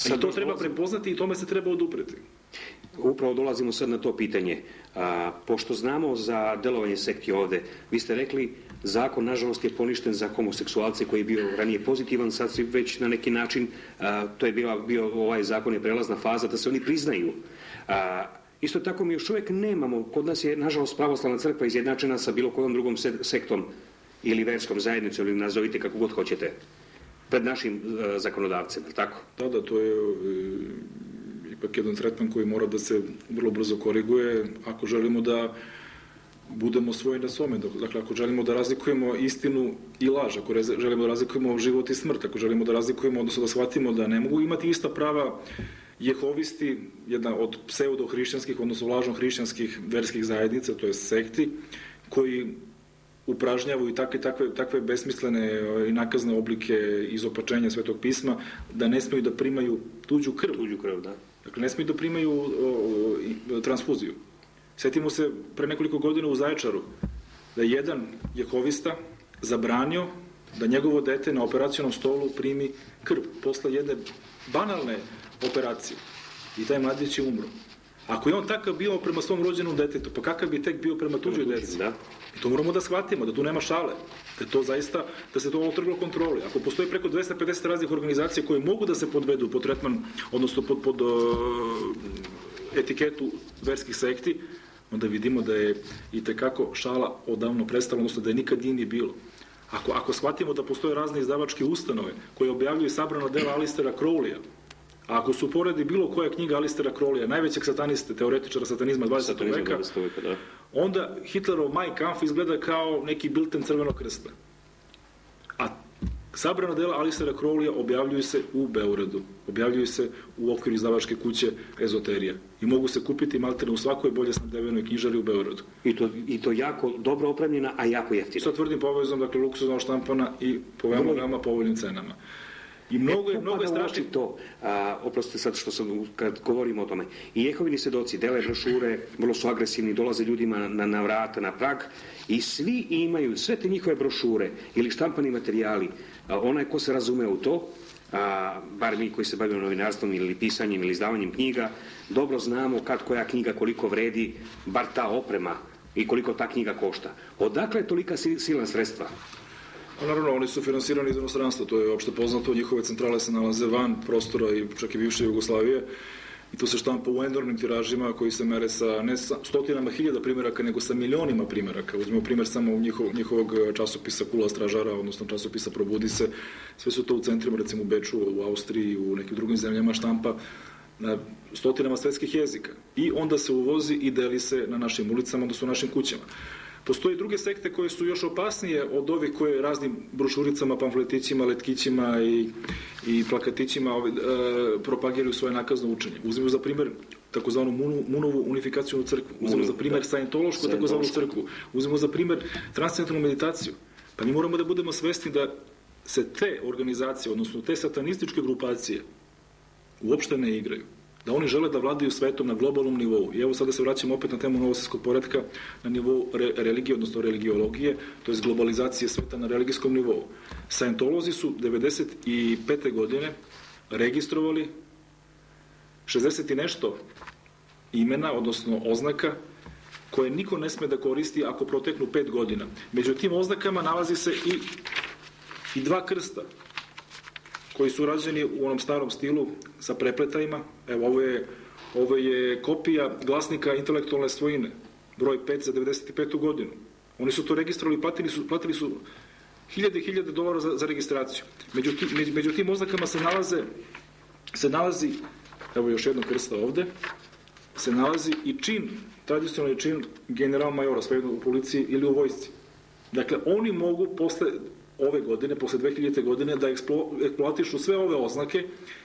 I to treba prepoznati i tome se treba odupreti. Upravo dolazimo sad na to pitanje. Pošto znamo za delovanje sekti ovde, vi ste rekli zakon nažalost je poništen za homoseksualce koji je bio ranije pozitivan, sad si već na neki način, to je bio ovaj zakon je prelazna faza da se oni priznaju. Isto tako mi još uvijek nemamo, kod nas je nažalost pravoslavna crkva izjednačena sa bilo kojom drugom sektom ili verskom zajednicom, ili nazovite kako god hoćete, pred našim zakonodavcem, je li tako? Da, to je ipak jedan tretman koji mora da se vrlo brzo koriguje ako želimo da budemo svoji na svome. Dakle, ako želimo da razlikujemo istinu i laž, ako želimo da razlikujemo život i smrt, ako želimo da razlikujemo, odnosno da shvatimo da ne mogu imati ista prava jehovisti, jedna od pseudo-hrišćanskih, odnosno lažno-hrišćanskih verskih zajednica, to je sekti, koji upražnjavaju takve besmislene i nakazne oblike izopačenja Svetog pisma, da ne smeju da primaju tuđu krv. Da. Dakle, ne smeju da primaju transfuziju. Sjetimo se pre nekoliko godina u Zaječaru da je jedan jehovista zabranio da njegovo dete na operacionom stolu primi krv posle jedne banalne operacije i taj mladić je umro. Ako je on takav bio prema svom rođenom detetu, pa kakav bi tek bio prema tuđoj deci? Da. I to moramo da shvatimo, da tu nema šale, da se to otrglo kontroli. Ako postoji preko 250 raznih organizacija koje mogu da se podvedu pod tretman, odnosno pod etiketu verskih sekti, onda vidimo da je i tekako šala odavno prestala, odnosno da je nikad nije bilo. Ako shvatimo da postoje razne izdavačke ustanove koje objavljuju sabrana dela Alistera Crowleya, a ako su poredi bilo koja knjiga Alistera Crowleya, najvećeg sataniste, teoretičara satanizma 20. veka, onda Hitlerov Mein Kampf izgleda kao neki bilten Crvenog krsta. A sabrana dela Alistera Crowleya objavljuju se u Beogradu, objavljuju se u okviru izdavačke kuće Ezoterija i mogu se kupiti maltene u svakoj bolje snabdevenoj knjižari u Beogradu. I to jako dobro opremljena, a jako jeftina. Sad tvrdim povezom, dakle, luksuzno štampana i po veoma povoljnim cenama. I mnogo je strašno to, oprostite sad što sam, kad govorimo o tome, i Jehovini svedoci dele brošure, vrlo su agresivni, dolaze ljudima na vrata, na prag, i svi imaju, sve te njihove brošure ili štampani materijali, onaj ko se razume u to, bar mi koji se bavimo novinarstvom ili pisanjem ili izdavanjem knjiga, dobro znamo kad koja knjiga koliko vredi, bar ta oprema i koliko ta knjiga košta. Odakle je tolika silna sredstva? Naravno, oni su finansirani iz inostranstva, to je opšte poznato, njihove centrale se nalaze van prostora i čak i bivše Jugoslavije i to se štampa u enormnim tiražima koji se mere sa ne stotinama hiljada primjeraka, nego sa milionima primjeraka. Uzmemo primjer samo njihovog časopisa Kula stražara, odnosno časopisa Probudi se, sve su to u centrima, recimo u Beču, u Austriji, u nekim drugim zemljama štampa na stotinama svetskih jezika i onda se uvozi i deli se na našim ulicama, odnosno u našim kućama. Postoje druge sekte koje su još opasnije od ovih koje raznim brošuricama, pamfletićima, letkićima i plakatićima propagiraju svoje nakazno učenje. Uzmimo za primjer takozvanu Munovu unifikacijonu crkvu, uzmimo za primjer Sajentološku takozvanu crkvu, uzmimo za primjer transcendentalnu meditaciju. Pa mi moramo da budemo svesni da se te organizacije, odnosno te satanističke grupacije uopšte ne igraju. Da oni žele da vladaju svetom na globalnom nivou. I evo sada se vraćamo opet na temu novosvetskog poretka na nivou religije, odnosno religiologije, to je globalizacije sveta na religijskom nivou. Sajentolozi su 95. godine registrovali 60 i nešto imena, odnosno oznaka, koje niko ne sme da koristi ako proteknu 5 godina. Među tim oznakama nalazi se i 2 krsta koji su rađeni u onom starom stilu sa prepletajima. Evo, ovo je kopija glasnika intelektualne svojine, broj 5 za 95. godinu. Oni su to registrovali, platili su hiljade i hiljade dolara za registraciju. Među tim oznakama se nalazi, evo još jedno krsta ovde, se nalazi i čin, tradicionalni čin general majora, svejedno u policiji ili u vojsci. Dakle, oni mogu posle ove godine, posle 2000. godine, da eksploatišu sve ove oznake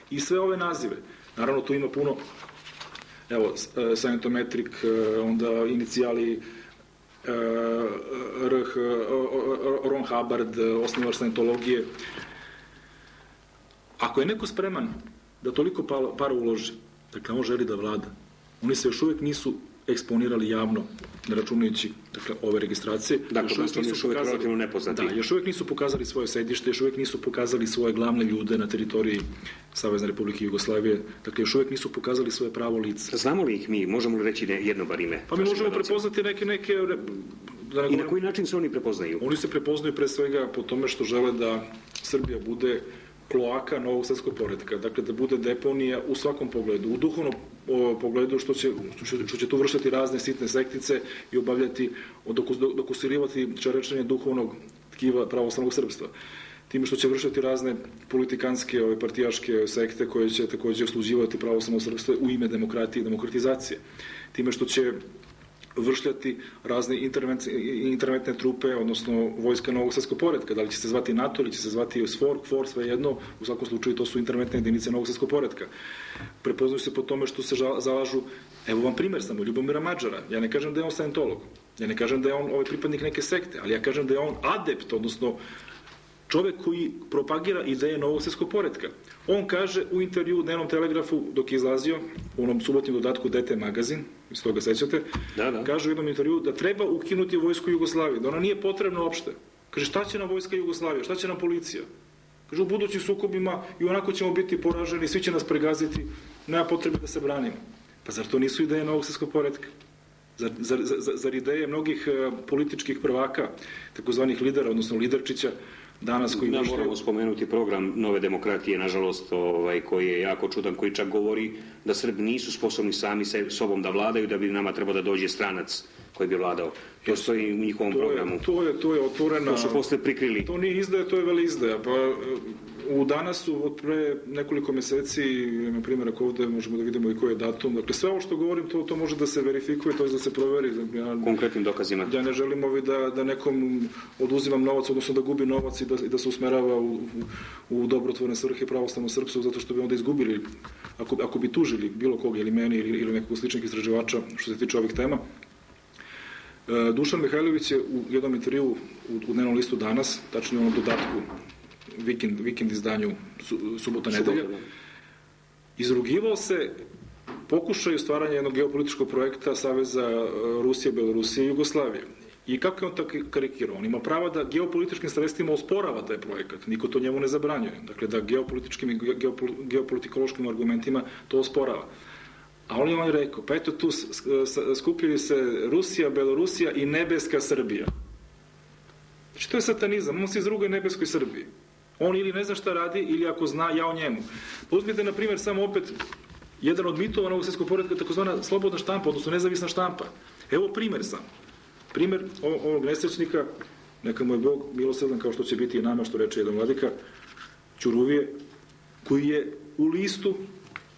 i sve ove nazive. Naravno, tu ima puno, evo, Scientometric, onda inicijali Ron Hubbard, osnivač Scientologije. Ako je neko spreman da toliko para uloži, dakle, on želi da vlada, oni se još uvijek nisu eksponirali javno, ne računajući ove registracije. Dakle, su još uvijek relativno nepoznati. Da, još uvijek nisu pokazali svoje sedište, još uvijek nisu pokazali svoje glavne ljude na teritoriji Savezne Republike Jugoslavije, dakle još uvijek nisu pokazali svoje pravo lice. Znamo li ih mi, možemo li reći jedno bar ime? Pa mi možemo prepoznati neke I na koji način se oni prepoznaju? Oni se prepoznaju pre svega po tome što žele da Srbija bude kloaka novog svetskog poretka, dakle da bude deponija u svakom pogledu, u duhovnom pogledu što će tu vršati razne sitne sektice i obavljati, dokusirivati čarečenje duhovnog tkiva pravoslavnog srpstva. Time što će vršiti razne politikanske, partijaške sekte koje će također služivati pravoslavno srpstvo u ime demokratije i demokratizacije. Time što će vršljati razne interventne trupe, odnosno vojska novog svetskog poretka. Da li će se zvati NATO ili će se zvati SFOR, svejedno, u svakom slučaju to su interventne jedinice novog svetskog poretka. Prepoznaju se po tome što se zalažu, evo vam primer samo, Ljubomira Mađara. Ja ne kažem da je on scientolog, ja ne kažem da je on pripadnik neke sekte, ali ja kažem da je on adept, odnosno čovek koji propagira ideje novog svetskog poretka. On kaže u intervju u Dnevnom telegrafu dok je izlazio u onom subotnjem dodatku DT magazin, iz toga sećate, kaže u jednom intervju da treba ukinuti vojsku Jugoslavije, da ona nije potrebna uopšte. Kaže šta će nam vojska Jugoslavije, šta će nam policija? Kaže u budućim sukobima i onako ćemo biti poraženi, svi će nas pregaziti, nema potrebe da se branimo. Pa zar to nisu ideje novog svetskog poretka? Zar ideje mnogih političkih prvaka, takozvanih lidera, odnosno liderčića, danas koji moramo spomenuti program Nove demokratije, nažalost, koji je jako čudan, koji čak govori da Srbi nisu sposobni sami sobom da vladaju, da bi nama trebao da dođe stranac koji bi vladao. To stoji u njihovom programu. To je otvorena... To su posle prikrili. To nije izdaja, to je veleizdaja. Pa u danas, od pre nekoliko meseci, na primjer, ako ovde možemo da vidimo i koji je datum, dakle sve ovo što govorim, to može da se verifikuje, to je da se proveri. Konkretnim dokazima. Ja ne želim da nekom oduzimam novac, odnosno da gubi novac i da se usmerava u dobrotvorne svrhe pravoslavno srpstvo, zato što bi onda izgubili, ako bi tužili bilo koga, ili meni, ili nekog sličnih istraživača, što se tiče ovih tema. Dušan Mihajlović je u jednom intervju u dnevnom listu Danas, tačnije u onom dodatku vikend izdanju subota-nedelja, izrugivao se pokušaju stvaranja jednog geopolitičkog projekta Saveza Rusije, Belorusije i Jugoslavije. I kako je on tako karikirao? On ima prava da geopolitičkim sredstvima osporava taj projekat. Niko to njemu ne zabranjuje. Dakle, da geopolitičkim i geopolitikološkim argumentima to osporava. A on je rekao, pa eto tu skupljaju se Rusija, Belorusija i nebeska Srbija. Znači, to je satanizam. On se izruguje nebeskoj Srbiji. On ili ne zna šta radi, ili ako zna, ja o njemu. Pa uzmite, na primjer, samo opet jedan od mitova novog svetskog poretka, takozvana slobodna štampa, odnosno nezavisna štampa. Evo primjer sam. Primjer ovog nesrećnika, neka mu je Bog milosrdan, kao što će biti i nama, što reče jedan vladika, Ćuruvije, koji je u listu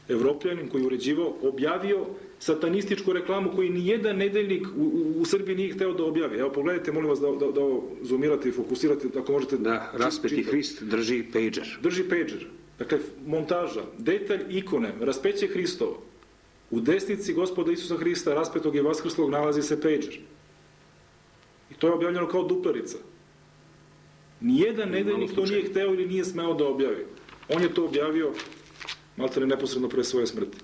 Evropljanin, koji je uređivao, objavio satanističku reklamu koju nijedan nedeljnik u Srbiji nije hteo da objavi. Evo, pogledajte, molim vas da zoomirate i fokusirate, ako možete... Da, raspeti Hrist drži pager. Drži pager. Dakle, montaža, detalj ikone, raspeće Hristovo. U desnici Gospoda Isusa Hrista, raspetog i vaskrslog, nalazi se pager. I to je objavljeno kao duplerica. Nijedan nedeljnik to nije hteo ili nije smeo da objavi. On je to objavio maltene neposredno pre svoje smrti.